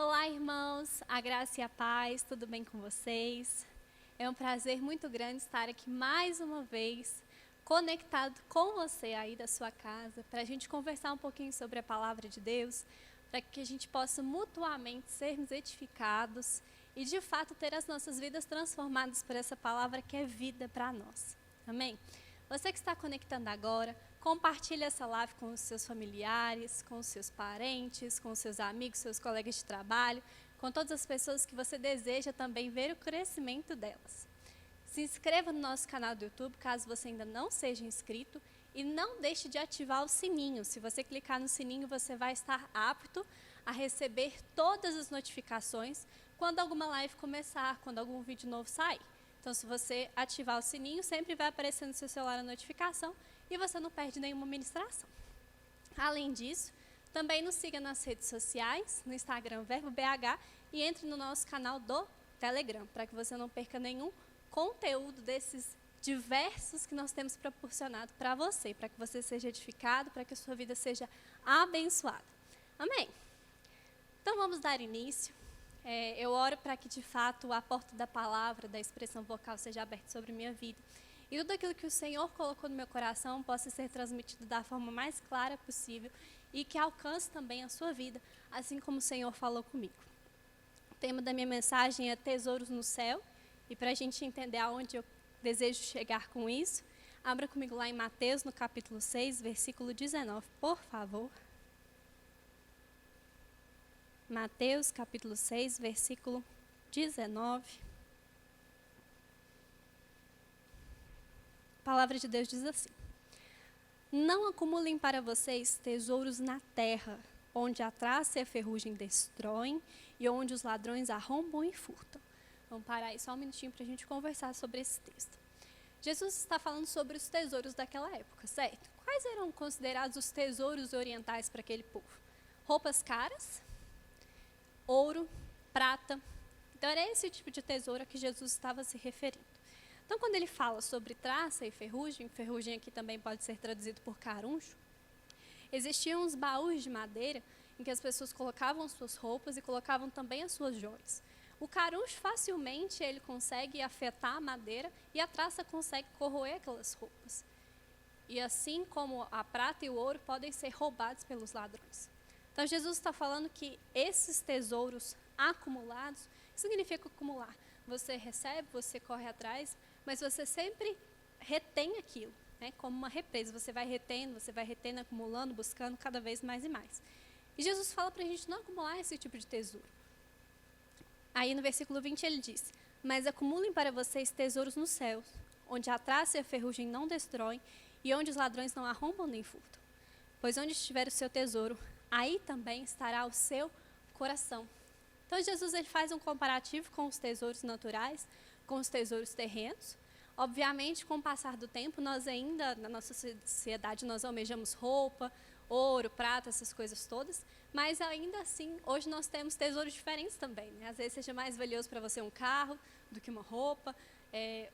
Olá, irmãos, a graça e a paz, tudo bem com vocês? É um prazer muito grande estar aqui mais uma vez, conectado com você aí da sua casa, para a gente conversar um pouquinho sobre a palavra de Deus, para que a gente possa mutuamente sermos edificados e de fato ter as nossas vidas transformadas por essa palavra que é vida para nós. Amém? Você que está conectando agora, compartilhe essa live com os seus familiares, com os seus parentes, com os seus amigos, seus colegas de trabalho, com todas as pessoas que você deseja também ver o crescimento delas. Se inscreva no nosso canal do YouTube, caso você ainda não seja inscrito, e não deixe de ativar o sininho. Se você clicar no sininho, você vai estar apto a receber todas as notificações quando alguma live começar, quando algum vídeo novo sair. Então, se você ativar o sininho, sempre vai aparecer no seu celular a notificação e você não perde nenhuma ministração. Além disso, também nos siga nas redes sociais, no Instagram Verbo BH e entre no nosso canal do Telegram, para que você não perca nenhum conteúdo desses diversos que nós temos proporcionado para você, para que você seja edificado, para que a sua vida seja abençoada. Amém? Então, vamos dar início. Eu oro para que, de fato, a porta da palavra, da expressão vocal seja aberta sobre minha vida. E tudo aquilo que o Senhor colocou no meu coração possa ser transmitido da forma mais clara possível e que alcance também a sua vida, assim como o Senhor falou comigo. O tema da minha mensagem é Tesouros no Céu. E para a gente entender aonde eu desejo chegar com isso, abra comigo lá em Mateus, no capítulo 6, versículo 19, por favor. Mateus, capítulo 6, versículo 19. A palavra de Deus diz assim: Não acumulem para vocês tesouros na terra, onde a traça e a ferrugem destroem e onde os ladrões arrombam e furtam. Vamos parar aí só um minutinho para a gente conversar sobre esse texto. Jesus está falando sobre os tesouros daquela época, certo? Quais eram considerados os tesouros orientais para aquele povo? Roupas caras, ouro, prata. Então, era esse tipo de tesouro a que Jesus estava se referindo. Então, quando ele fala sobre traça e ferrugem aqui também pode ser traduzido por caruncho, existiam uns baús de madeira em que as pessoas colocavam suas roupas e colocavam também as suas joias. O caruncho facilmente ele consegue afetar a madeira e a traça consegue corroer aquelas roupas. E assim como a prata e o ouro podem ser roubados pelos ladrões. Então, Jesus está falando que esses tesouros acumulados, significa acumular. Você recebe, você corre atrás, mas você sempre retém aquilo, né? Como uma represa. Você vai retendo, acumulando, buscando cada vez mais e mais. E Jesus fala para a gente não acumular esse tipo de tesouro. Aí no versículo 20 ele diz: Mas acumulem para vocês tesouros nos céus, onde a traça e a ferrugem não destroem e onde os ladrões não arrombam nem furtam. Pois onde estiver o seu tesouro, aí também estará o seu coração. Então, Jesus ele faz um comparativo com os tesouros naturais, com os tesouros terrenos. Obviamente, com o passar do tempo, nós ainda, na nossa sociedade, nós almejamos roupa, ouro, prata, essas coisas todas. Mas, ainda assim, hoje nós temos tesouros diferentes também, né? Às vezes, seja mais valioso para você um carro do que uma roupa,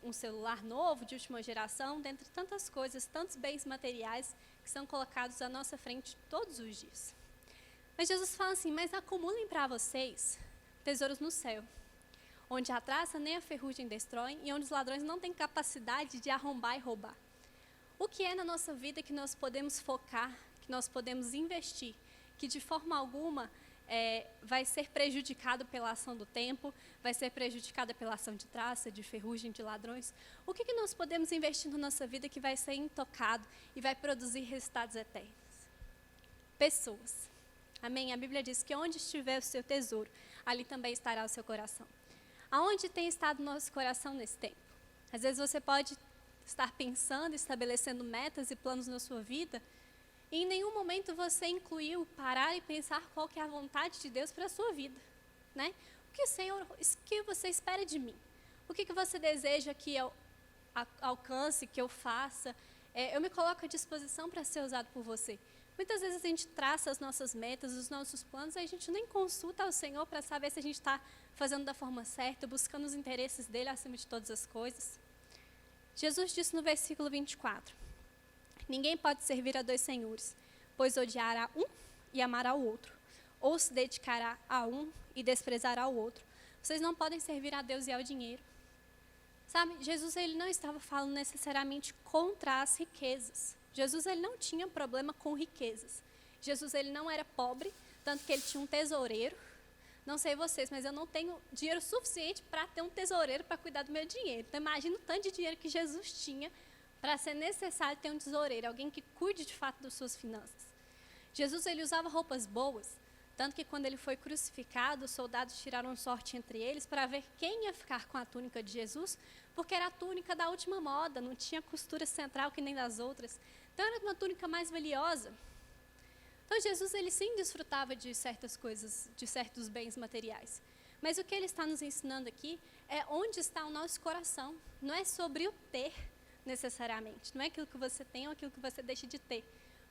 um celular novo, de última geração, dentre tantas coisas, tantos bens materiais que são colocados à nossa frente todos os dias. Mas Jesus fala assim: mas acumulem para vocês tesouros no céu, onde a traça nem a ferrugem destroem e onde os ladrões não têm capacidade de arrombar e roubar. O que é na nossa vida que nós podemos focar, que nós podemos investir, que de forma alguma vai ser prejudicado pela ação do tempo, vai ser prejudicada pela ação de traça, de ferrugem, de ladrões? O que nós podemos investir na nossa vida que vai ser intocado e vai produzir resultados eternos? Pessoas. Amém? A Bíblia diz que onde estiver o seu tesouro, ali também estará o seu coração. Aonde tem estado o nosso coração nesse tempo? Às vezes você pode estar pensando, estabelecendo metas e planos na sua vida, e em nenhum momento você incluiu parar e pensar qual que é a vontade de Deus para a sua vida, né? O que o Senhor, o que você espera de mim? O que você deseja que eu alcance, que eu faça? Eu me coloco à disposição para ser usado por você. Muitas vezes a gente traça as nossas metas, os nossos planos, e a gente nem consulta ao Senhor para saber se a gente está fazendo da forma certa, buscando os interesses dele acima de todas as coisas. Jesus disse no versículo 24: Ninguém pode servir a dois senhores, pois odiará um e amará o outro, ou se dedicará a um e desprezará ao outro. Vocês não podem servir a Deus e ao dinheiro. Sabe, Jesus ele não estava falando necessariamente contra as riquezas. Jesus ele não tinha problema com riquezas. Jesus ele não era pobre, tanto que ele tinha um tesoureiro. Não sei vocês, mas eu não tenho dinheiro suficiente para ter um tesoureiro para cuidar do meu dinheiro. Então imagina o tanto de dinheiro que Jesus tinha para ser necessário ter um tesoureiro, alguém que cuide de fato das suas finanças. Jesus ele usava roupas boas, tanto que quando ele foi crucificado, os soldados tiraram sorte entre eles para ver quem ia ficar com a túnica de Jesus, porque era a túnica da última moda, não tinha costura central que nem das outras. Então era uma túnica mais valiosa. Então Jesus ele sim desfrutava de certas coisas, de certos bens materiais. Mas o que ele está nos ensinando aqui é onde está o nosso coração. Não é sobre o ter necessariamente, não é aquilo que você tem ou aquilo que você deixa de ter.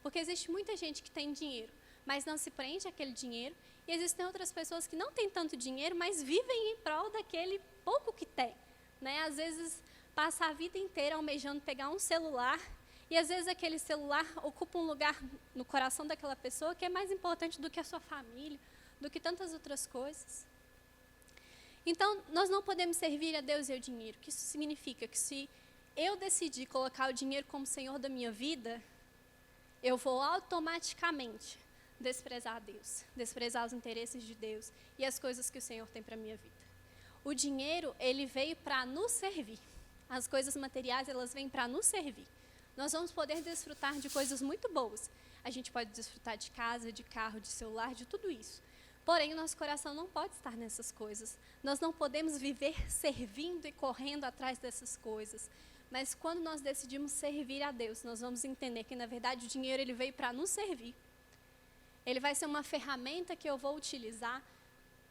Porque existe muita gente que tem dinheiro, mas não se prende àquele dinheiro. E existem outras pessoas que não têm tanto dinheiro, mas vivem em prol daquele pouco que tem. Né? Às vezes, passa a vida inteira almejando pegar um celular, e às vezes aquele celular ocupa um lugar no coração daquela pessoa que é mais importante do que a sua família, do que tantas outras coisas. Então, nós não podemos servir a Deus e ao dinheiro. O que isso significa? Que se eu decidir colocar o dinheiro como Senhor da minha vida, eu vou automaticamente desprezar a Deus, desprezar os interesses de Deus e as coisas que o Senhor tem para a minha vida. O dinheiro, ele veio para nos servir. As coisas materiais, elas vêm para nos servir. Nós vamos poder desfrutar de coisas muito boas. A gente pode desfrutar de casa, de carro, de celular, de tudo isso. Porém, o nosso coração não pode estar nessas coisas. Nós não podemos viver servindo e correndo atrás dessas coisas. Mas quando nós decidimos servir a Deus, nós vamos entender que, na verdade, o dinheiro ele veio para nos servir. Ele vai ser uma ferramenta que eu vou utilizar.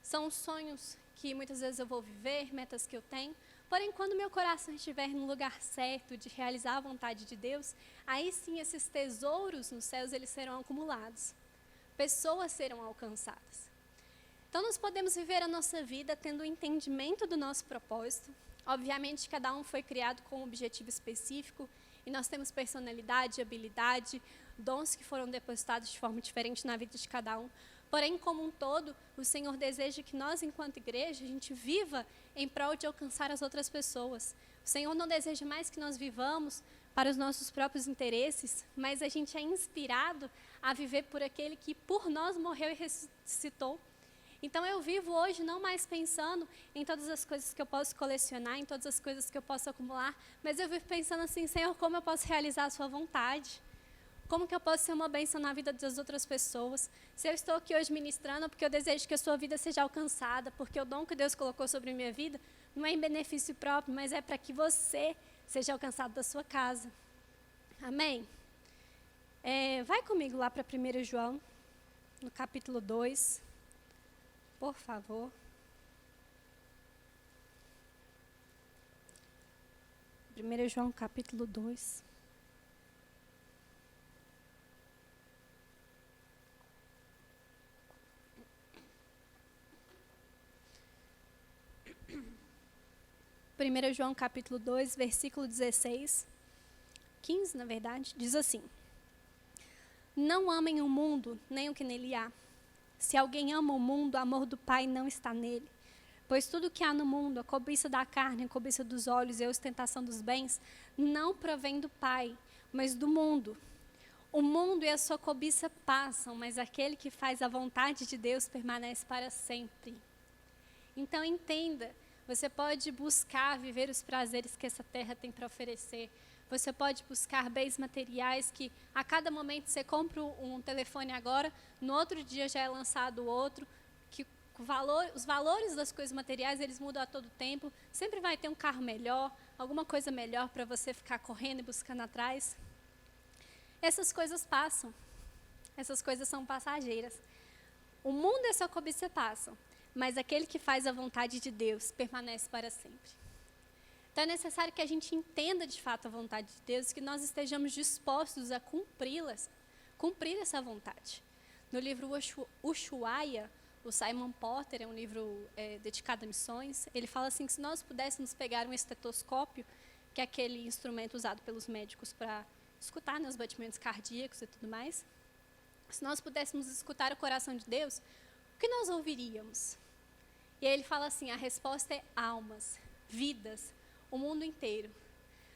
São sonhos que muitas vezes eu vou viver, metas que eu tenho. Porém, quando meu coração estiver no lugar certo de realizar a vontade de Deus, aí sim esses tesouros nos céus eles serão acumulados. Pessoas serão alcançadas. Então, nós podemos viver a nossa vida tendo o entendimento do nosso propósito. Obviamente, cada um foi criado com um objetivo específico e nós temos personalidade, habilidade, dons que foram depositados de forma diferente na vida de cada um. Porém, como um todo, o Senhor deseja que nós, enquanto igreja, a gente viva em prol de alcançar as outras pessoas. O Senhor não deseja mais que nós vivamos para os nossos próprios interesses, mas a gente é inspirado a viver por aquele que por nós morreu e ressuscitou. Então eu vivo hoje não mais pensando em todas as coisas que eu posso colecionar, em todas as coisas que eu posso acumular, mas eu vivo pensando assim, Senhor, como eu posso realizar a sua vontade? Como que eu posso ser uma bênção na vida das outras pessoas? Se eu estou aqui hoje ministrando, é porque eu desejo que a sua vida seja alcançada, porque o dom que Deus colocou sobre a minha vida não é em benefício próprio, mas é para que você seja alcançado da sua casa. Amém? Vai comigo lá para 1 João, no capítulo 2. Por favor. 1 João, capítulo 2. Primeiro João, capítulo 2, versículo 16, 15, na verdade, diz assim: Não amem o mundo, nem o que nele há. Se alguém ama o mundo, o amor do Pai não está nele. Pois tudo que há no mundo, a cobiça da carne, a cobiça dos olhos e a ostentação dos bens, não provém do Pai, mas do mundo. O mundo e a sua cobiça passam, mas aquele que faz a vontade de Deus permanece para sempre. Então entenda, você pode buscar viver os prazeres que essa terra tem para oferecer. Você pode buscar bens materiais que a cada momento você compra um telefone agora, no outro dia já é lançado outro, que os valores das coisas materiais eles mudam a todo tempo, sempre vai ter um carro melhor, alguma coisa melhor para você ficar correndo e buscando atrás. Essas coisas passam, essas coisas são passageiras. O mundo e a sua cobiça passam, mas aquele que faz a vontade de Deus permanece para sempre. Então é necessário que a gente entenda de fato a vontade de Deus, que nós estejamos dispostos a cumprir essa vontade. No livro Ushuaia, o Simon Porter, é um livro dedicado a missões, ele fala assim que se nós pudéssemos pegar um estetoscópio, que é aquele instrumento usado pelos médicos para escutar os batimentos cardíacos e tudo mais, se nós pudéssemos escutar o coração de Deus, que nós ouviríamos? E aí ele fala assim, a resposta é almas, vidas, o mundo inteiro.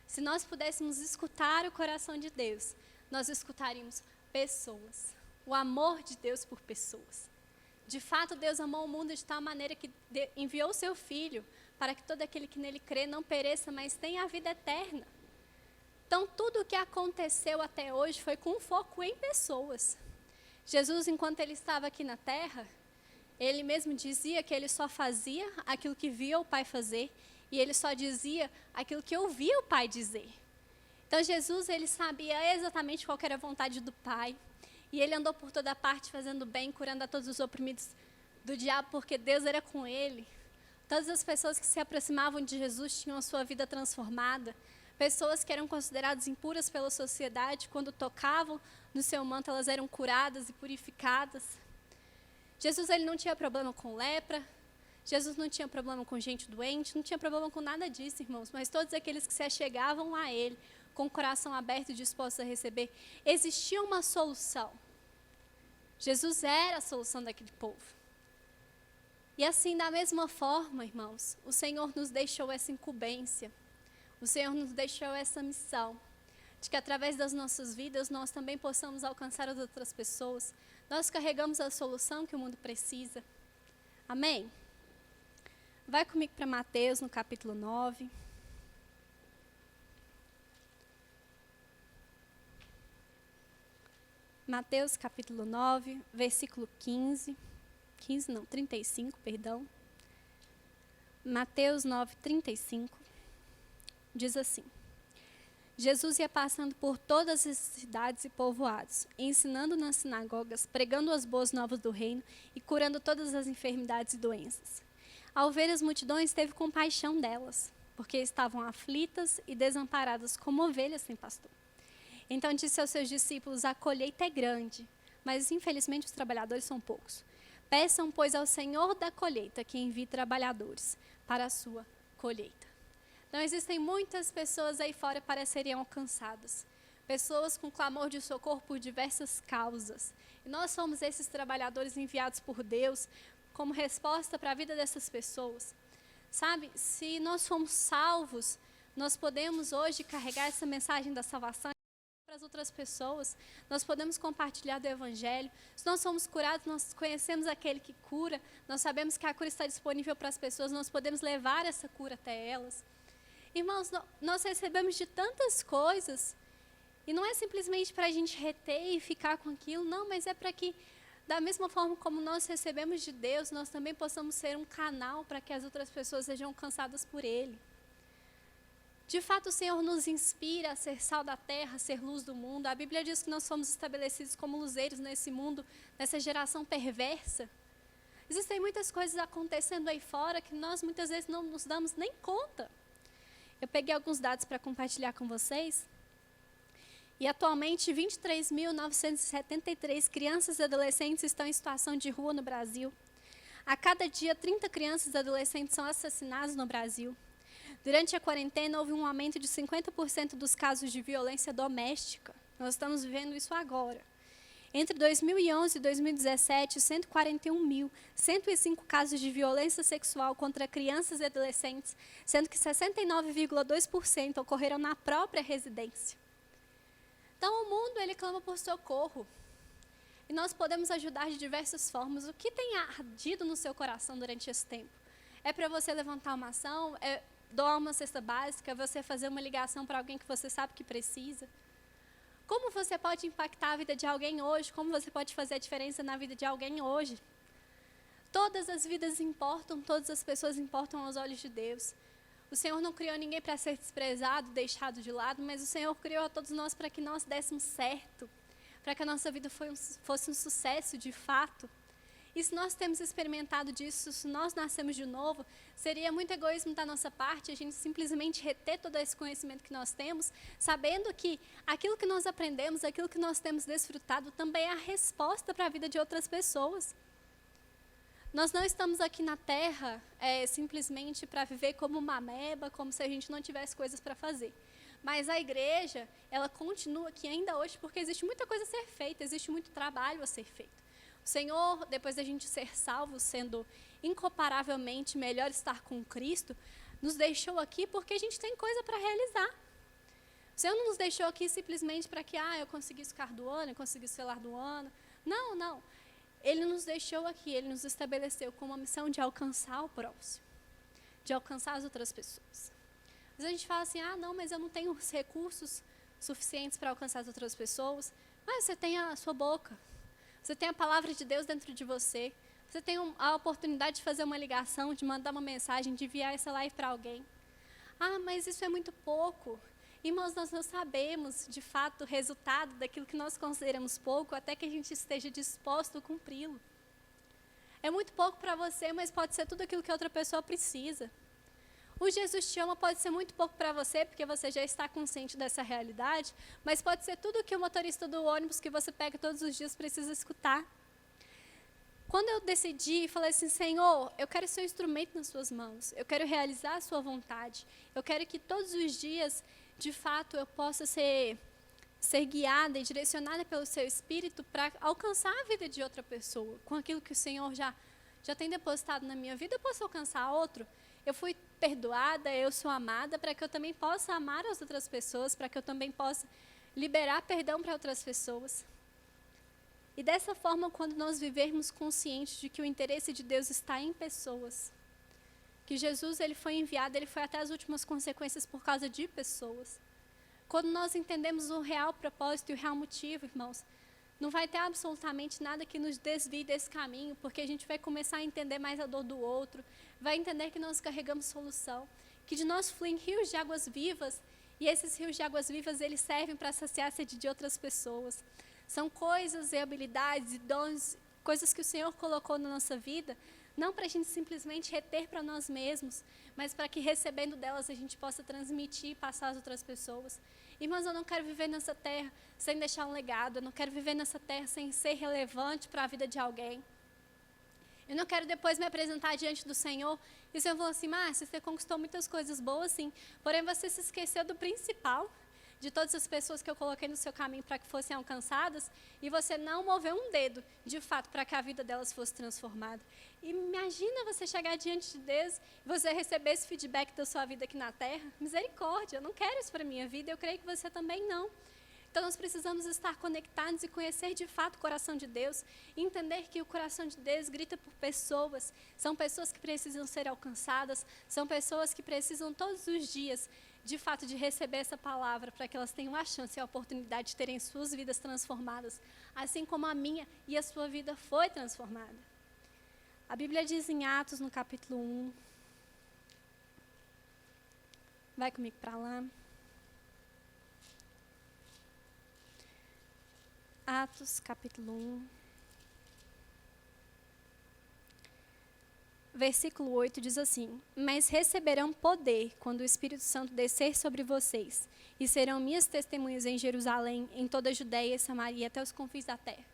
Se nós pudéssemos escutar o coração de Deus, nós escutaríamos pessoas, o amor de Deus por pessoas. De fato, Deus amou o mundo de tal maneira que enviou o seu Filho para que todo aquele que nele crê não pereça, mas tenha a vida eterna. Então, tudo o que aconteceu até hoje foi com foco em pessoas. Jesus, enquanto ele estava aqui na terra, ele mesmo dizia que ele só fazia aquilo que via o Pai fazer e ele só dizia aquilo que ouvia o Pai dizer. Então, Jesus, ele sabia exatamente qual era a vontade do Pai e ele andou por toda parte fazendo bem, curando a todos os oprimidos do diabo, porque Deus era com ele. Todas as pessoas que se aproximavam de Jesus tinham a sua vida transformada. Pessoas que eram consideradas impuras pela sociedade, quando tocavam no seu manto, elas eram curadas e purificadas. Jesus, ele não tinha problema com lepra, Jesus não tinha problema com gente doente, não tinha problema com nada disso, irmãos, mas todos aqueles que se achegavam a ele, com o coração aberto e dispostos a receber, existia uma solução. Jesus era a solução daquele povo. E assim, da mesma forma, irmãos, o Senhor nos deixou essa incumbência, o Senhor nos deixou essa missão, de que através das nossas vidas nós também possamos alcançar as outras pessoas. Nós carregamos a solução que o mundo precisa. Amém? Vai comigo para Mateus, no capítulo 9. Mateus, capítulo 9, versículo 35, perdão. Mateus 9, 35, diz assim: Jesus ia passando por todas as cidades e povoados, ensinando nas sinagogas, pregando as boas novas do reino e curando todas as enfermidades e doenças. Ao ver as multidões, teve compaixão delas, porque estavam aflitas e desamparadas como ovelhas sem pastor. Então disse aos seus discípulos: a colheita é grande, mas infelizmente os trabalhadores são poucos. Peçam, pois, ao Senhor da colheita que envie trabalhadores para a sua colheita. Então, existem muitas pessoas aí fora para serem alcançadas. Pessoas com clamor de socorro por diversas causas. E nós somos esses trabalhadores enviados por Deus como resposta para a vida dessas pessoas. Sabe, se nós fomos salvos, nós podemos hoje carregar essa mensagem da salvação para as outras pessoas. Nós podemos compartilhar do Evangelho. Se nós somos curados, nós conhecemos aquele que cura. Nós sabemos que a cura está disponível para as pessoas. Nós podemos levar essa cura até elas. Irmãos, nós recebemos de tantas coisas, e não é simplesmente para a gente reter e ficar com aquilo, não, mas é para que, da mesma forma como nós recebemos de Deus, nós também possamos ser um canal para que as outras pessoas sejam alcançadas por Ele. De fato, o Senhor nos inspira a ser sal da terra, a ser luz do mundo. A Bíblia diz que nós fomos estabelecidos como luzeiros nesse mundo, nessa geração perversa. Existem muitas coisas acontecendo aí fora que nós muitas vezes não nos damos nem conta. Eu peguei alguns dados para compartilhar com vocês. E atualmente 23.973 crianças e adolescentes estão em situação de rua no Brasil. A cada dia 30 crianças e adolescentes são assassinadas no Brasil. Durante a quarentena houve um aumento de 50% dos casos de violência doméstica. Nós estamos vivendo isso agora. Entre 2011 e 2017, 141.105 casos de violência sexual contra crianças e adolescentes, sendo que 69,2% ocorreram na própria residência. Então, o mundo, ele clama por socorro. E nós podemos ajudar de diversas formas. O que tem ardido no seu coração durante esse tempo? É para você levantar uma ação? É doar uma cesta básica? É você fazer uma ligação para alguém que você sabe que precisa? Como você pode impactar a vida de alguém hoje? Como você pode fazer a diferença na vida de alguém hoje? Todas as vidas importam, todas as pessoas importam aos olhos de Deus. O Senhor não criou ninguém para ser desprezado, deixado de lado, mas o Senhor criou a todos nós para que nós dessemos certo, para que a nossa vida fosse um sucesso de fato. E se nós temos experimentado disso, se nós nascemos de novo, seria muito egoísmo da nossa parte a gente simplesmente reter todo esse conhecimento que nós temos, sabendo que aquilo que nós aprendemos, aquilo que nós temos desfrutado, também é a resposta para a vida de outras pessoas. Nós não estamos aqui na Terra simplesmente para viver como uma ameba, como se a gente não tivesse coisas para fazer. Mas a igreja, ela continua aqui ainda hoje porque existe muita coisa a ser feita, existe muito trabalho a ser feito. O Senhor, depois da gente ser salvo, sendo incomparavelmente melhor estar com Cristo, nos deixou aqui porque a gente tem coisa para realizar. O Senhor não nos deixou aqui simplesmente para que eu conseguisse ficar do ano, eu conseguisse celular do ano. Não, não. Ele nos deixou aqui, Ele nos estabeleceu com uma missão de alcançar o próximo, de alcançar as outras pessoas. Às vezes a gente fala assim, não, mas eu não tenho os recursos suficientes para alcançar as outras pessoas. Mas você tem a sua boca, você tem a palavra de Deus dentro de você, você tem a oportunidade de fazer uma ligação, de mandar uma mensagem, de enviar essa live para alguém. Mas isso é muito pouco. Irmãos, nós não sabemos, de fato, o resultado daquilo que nós consideramos pouco, até que a gente esteja disposto a cumpri-lo. É muito pouco para você, mas pode ser tudo aquilo que outra pessoa precisa. O Jesus te ama pode ser muito pouco para você, porque você já está consciente dessa realidade, mas pode ser tudo o que o motorista do ônibus que você pega todos os dias precisa escutar. Quando eu decidi e falei assim, Senhor, eu quero ser um instrumento nas suas mãos, eu quero realizar a sua vontade, eu quero que todos os dias, de fato, eu possa ser guiada e direcionada pelo seu Espírito para alcançar a vida de outra pessoa, com aquilo que o Senhor já tem depositado na minha vida, eu posso alcançar outro. Eu fui perdoada, eu sou amada, para que eu também possa amar as outras pessoas, para que eu também possa liberar perdão para outras pessoas. E dessa forma, quando nós vivermos conscientes de que o interesse de Deus está em pessoas, que Jesus ele foi enviado, ele foi até as últimas consequências por causa de pessoas. Quando nós entendemos o real propósito e o real motivo, irmãos, não vai ter absolutamente nada que nos desvie desse caminho, porque a gente vai começar a entender mais a dor do outro, vai entender que nós carregamos solução, que de nós fluem rios de águas vivas, e esses rios de águas vivas, eles servem para saciar a sede de outras pessoas. São coisas e habilidades e dons, coisas que o Senhor colocou na nossa vida, não para a gente simplesmente reter para nós mesmos, mas para que recebendo delas a gente possa transmitir e passar às outras pessoas. Irmãos, eu não quero viver nessa terra sem deixar um legado, eu não quero viver nessa terra sem ser relevante para a vida de alguém. Eu não quero depois me apresentar diante do Senhor e o Senhor falou assim, Márcia, você conquistou muitas coisas boas, sim, porém você se esqueceu do principal, de todas as pessoas que eu coloquei no seu caminho para que fossem alcançadas, e você não moveu um dedo, de fato, para que a vida delas fosse transformada. E imagina você chegar diante de Deus e você receber esse feedback da sua vida aqui na terra. Misericórdia, eu não quero isso para a minha vida, eu creio que você também não. Então nós precisamos estar conectados e conhecer de fato o coração de Deus, e entender que o coração de Deus grita por pessoas, são pessoas que precisam ser alcançadas, são pessoas que precisam todos os dias, de fato, de receber essa palavra, para que elas tenham a chance e a oportunidade de terem suas vidas transformadas, assim como a minha e a sua vida foi transformada. A Bíblia diz em Atos, no capítulo 1, vai comigo para lá. Atos, capítulo 1, versículo 8 diz assim, mas receberão poder quando o Espírito Santo descer sobre vocês, e serão minhas testemunhas em Jerusalém, em toda a Judeia e Samaria, até os confins da terra.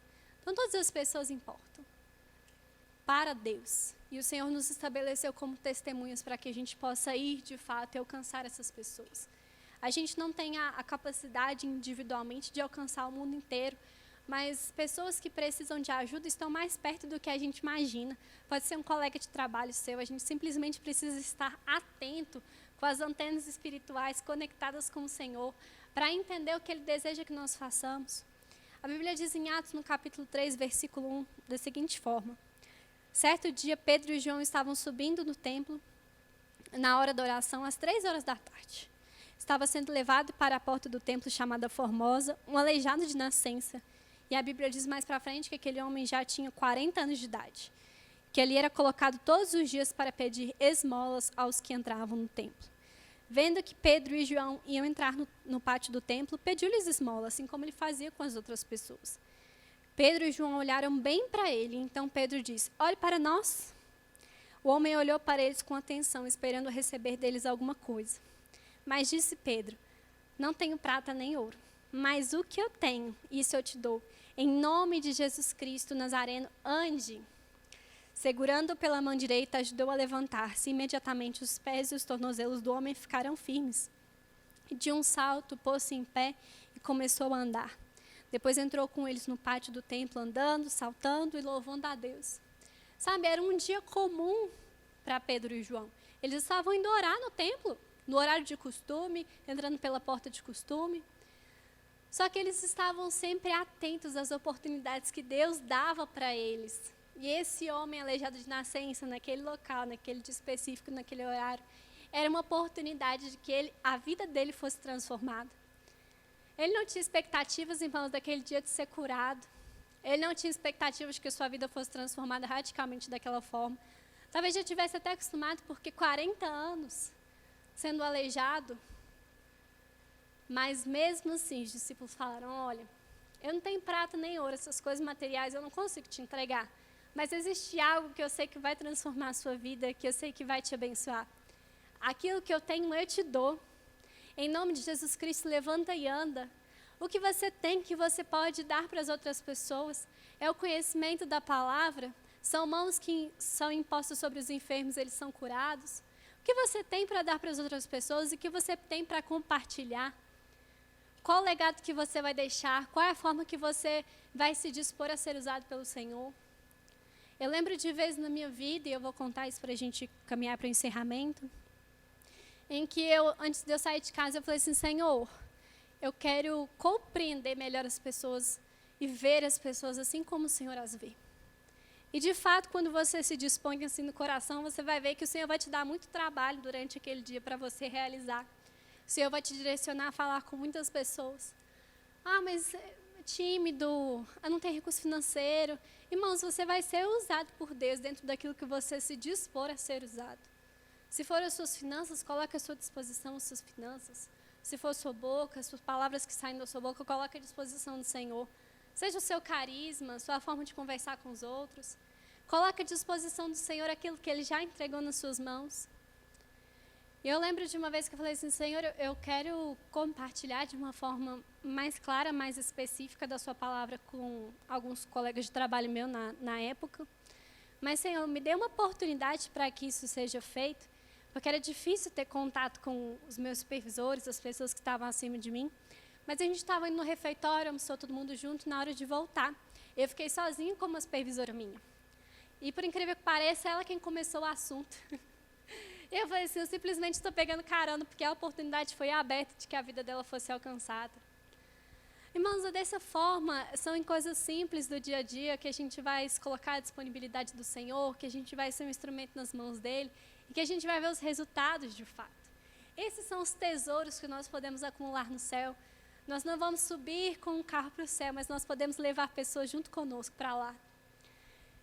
Então todas as pessoas importam para Deus, e o Senhor nos estabeleceu como testemunhas para que a gente possa ir de fato e alcançar essas pessoas. A gente não tem a capacidade individualmente de alcançar o mundo inteiro, mas pessoas que precisam de ajuda estão mais perto do que a gente imagina. Pode ser um colega de trabalho seu, a gente simplesmente precisa estar atento, com as antenas espirituais conectadas com o Senhor, para entender o que Ele deseja que nós façamos. A Bíblia diz em Atos, no capítulo 3, versículo 1, da seguinte forma, certo dia, Pedro e João estavam subindo no templo, na hora da oração, às 3 horas da tarde. Estava sendo levado para a porta do templo chamada Formosa, um aleijado de nascença. E a Bíblia diz mais para frente que aquele homem já tinha 40 anos de idade, que ele era colocado todos os dias para pedir esmolas aos que entravam no templo. Vendo que Pedro e João iam entrar no pátio do templo, pediu-lhes esmola, assim como ele fazia com as outras pessoas. Pedro e João olharam bem para ele, então Pedro disse, olhe para nós. O homem olhou para eles com atenção, esperando receber deles alguma coisa. Mas disse Pedro, não tenho prata nem ouro, mas o que eu tenho, isso eu te dou. Em nome de Jesus Cristo Nazareno, ande. Segurando-o pela mão direita, ajudou a levantar-se. Imediatamente os pés e os tornozelos do homem ficaram firmes. E de um salto, pôs-se em pé e começou a andar. Depois entrou com eles no pátio do templo, andando, saltando e louvando a Deus. Sabe, era um dia comum para Pedro e João. Eles estavam indo orar no templo, no horário de costume, entrando pela porta de costume. Só que eles estavam sempre atentos às oportunidades que Deus dava para eles. E esse homem aleijado de nascença, naquele local, naquele dia específico, naquele horário, era uma oportunidade de que a vida dele fosse transformada. Ele não tinha expectativas, irmãos, daquele dia de ser curado. Ele não tinha expectativas de que sua vida fosse transformada radicalmente daquela forma. Talvez já tivesse até acostumado, porque 40 anos sendo aleijado. Mas mesmo assim, os discípulos falaram, olha, eu não tenho prata nem ouro, essas coisas materiais eu não consigo te entregar. Mas existe algo que eu sei que vai transformar a sua vida, que eu sei que vai te abençoar. Aquilo que eu tenho, eu te dou. Em nome de Jesus Cristo, levanta e anda. O que você tem que você pode dar para as outras pessoas é o conhecimento da palavra. São mãos que são impostas sobre os enfermos, eles são curados. O que você tem para dar para as outras pessoas e o que você tem para compartilhar? Qual o legado que você vai deixar? Qual é a forma que você vai se dispor a ser usado pelo Senhor? Eu lembro de vezes na minha vida, e eu vou contar isso para a gente caminhar para o encerramento, em que antes de eu sair de casa, eu falei assim, Senhor, eu quero compreender melhor as pessoas e ver as pessoas assim como o Senhor as vê. E de fato, quando você se dispõe assim no coração, você vai ver que o Senhor vai te dar muito trabalho durante aquele dia para você realizar. O Senhor vai te direcionar a falar com muitas pessoas. Ah, mas é tímido, não tem recurso financeiro. Irmãos, você vai ser usado por Deus dentro daquilo que você se dispor a ser usado. Se for as suas finanças, coloque à sua disposição as suas finanças. Se for a sua boca, as suas palavras que saem da sua boca, coloque à disposição do Senhor. Seja o seu carisma, sua forma de conversar com os outros. Coloque à disposição do Senhor aquilo que Ele já entregou nas suas mãos. E eu lembro de uma vez que eu falei assim, Senhor, eu quero compartilhar de uma forma mais clara, mais específica da sua palavra com alguns colegas de trabalho meu na época. Mas, Senhor, me dê uma oportunidade para que isso seja feito, porque era difícil ter contato com os meus supervisores, as pessoas que estavam acima de mim. Mas a gente estava indo no refeitório, almoçou todo mundo junto, na hora de voltar. Eu fiquei sozinha com uma supervisora minha. E, por incrível que pareça, ela quem começou o assunto. Eu falei assim, eu simplesmente estou pegando carona, porque a oportunidade foi aberta de que a vida dela fosse alcançada. Irmãos, dessa forma, são em coisas simples do dia a dia que a gente vai se colocar à disponibilidade do Senhor, que a gente vai ser um instrumento nas mãos dEle e que a gente vai ver os resultados de fato. Esses são os tesouros que nós podemos acumular no céu. Nós não vamos subir com um carro para o céu, mas nós podemos levar pessoas junto conosco para lá.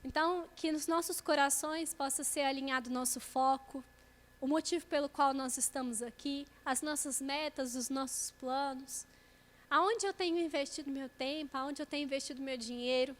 Então, que nos nossos corações possa ser alinhado o nosso foco, o motivo pelo qual nós estamos aqui, as nossas metas, os nossos planos, aonde eu tenho investido meu tempo, aonde eu tenho investido meu dinheiro.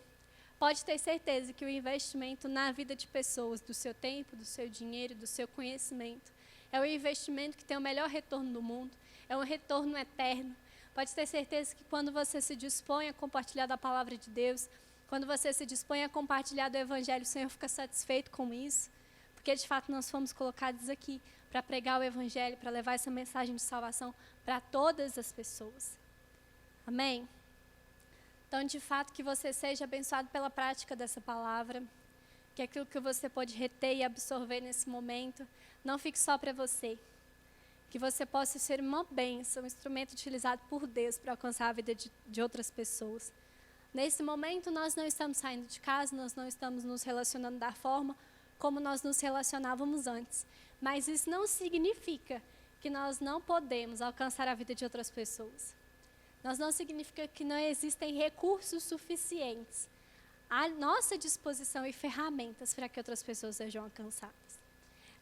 Pode ter certeza que o investimento na vida de pessoas, do seu tempo, do seu dinheiro, do seu conhecimento, é o investimento que tem o melhor retorno do mundo, é um retorno eterno. Pode ter certeza que quando você se dispõe a compartilhar da palavra de Deus, quando você se dispõe a compartilhar do Evangelho, o Senhor fica satisfeito com isso. Porque, de fato, nós fomos colocados aqui para pregar o Evangelho, para levar essa mensagem de salvação para todas as pessoas. Amém? Então, de fato, que você seja abençoado pela prática dessa palavra, que aquilo que você pode reter e absorver nesse momento, não fique só para você. Que você possa ser uma bênção, um instrumento utilizado por Deus para alcançar a vida de outras pessoas. Nesse momento, nós não estamos saindo de casa, nós não estamos nos relacionando da forma como nós nos relacionávamos antes. Mas isso não significa que nós não podemos alcançar a vida de outras pessoas. Nós não significa que não existem recursos suficientes à nossa disposição e ferramentas para que outras pessoas sejam alcançadas.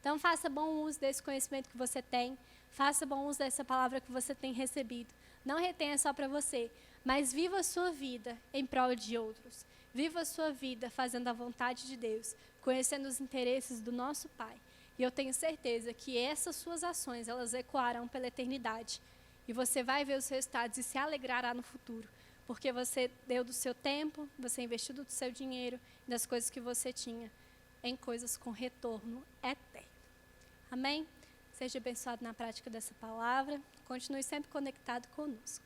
Então, faça bom uso desse conhecimento que você tem, faça bom uso dessa palavra que você tem recebido. Não retenha só para você, mas viva a sua vida em prol de outros. Viva a sua vida fazendo a vontade de Deus, conhecendo os interesses do nosso Pai. E eu tenho certeza que essas suas ações, elas ecoarão pela eternidade. E você vai ver os resultados e se alegrará no futuro. Porque você deu do seu tempo, você investiu do seu dinheiro, das coisas que você tinha, em coisas com retorno eterno. Amém? Seja abençoado na prática dessa palavra. Continue sempre conectado conosco.